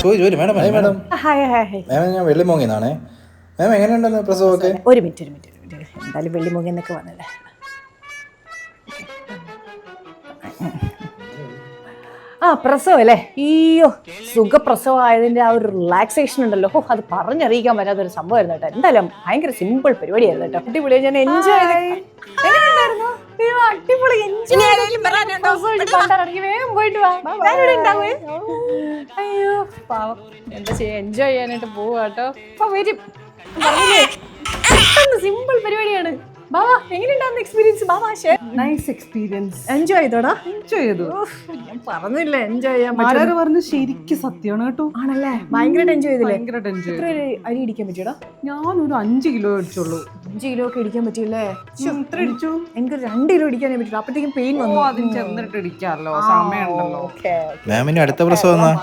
ചോദിച്ചു madam madam hi hi hi. Ma'am ഞാൻ വെള്ളിമോങ്ങിന്നാണേ. മാം എങ്ങനെയുണ്ടെന്ന് പ്രസവമൊക്കെ? ഒരു മിനിറ്റ് എന്തായാലും വെള്ളിമുഖം എന്നൊക്കെ വന്നല്ലേ. പ്രസവം അല്ലേ? അയ്യോ, സുഖപ്രസവം ആയതിന്റെ ആ ഒരു റിലാക്സേഷൻ ഉണ്ടല്ലോ, അത് പറഞ്ഞറിയിക്കാൻ പറ്റാത്തൊരു സംഭവമായിരുന്നു കേട്ടോ. എന്തായാലും ഭയങ്കര സിമ്പിൾ പരിപാടിയായിരുന്നു കേട്ടോ. അടിപൊളി, ഞാൻ എൻജോയ് ചെയ്തു. അടിപൊളി വേഗം പോയിട്ട് വാ. അയ്യോ പാവം, എന്താ ചെയ്യാ, എൻജോയ് ചെയ്യാനായിട്ട് പോവാ കേട്ടോ. അപ്പൊ വരും, സിമ്പിൾ പരിപാടിയാണ്. ബാബാ എങ്ങനെയുണ്ടായിരുന്നു എക്സ്പീരിയൻസ്? ബാബാ നൈസ് എക്സ്പീരിയൻസ്. എൻജോയ് ചെയ്തോടാ? എൻജോയ് ചെയ്തു. ഞാൻ പറഞ്ഞില്ല എൻജോയ് ചെയ്യാൻ മാരാര് പറഞ്ഞു ശരിക്കും സത്യമാണ് കേട്ടോ. ആണല്ലേ? ഭയങ്കരമായിട്ട് എൻജോയ് ചെയ്തില്ലേ? ഭയങ്കരമായിട്ട് എൻജോയ്. എത്ര അരി ഇടിക്കാൻ പറ്റിയടാ? ഞാനൊരു 5 കിലോ അടിച്ചുള്ളൂ. 5 കിലോ ഒക്കെ ഇടിക്കാൻ പറ്റിയല്ലേ? എത്ര അടിച്ചു? എനിക്ക് 2 കിലോ ഇടിക്കാനേ പറ്റില്ല. അപ്പഴത്തേക്കും പെയിൻ വന്നു. അതിന് ചെന്നിട്ട് ഇടിക്കാമല്ലോ, സമയമുണ്ടല്ലോ. മാമിന്റെ അടുത്ത പ്രസവം എന്നാ?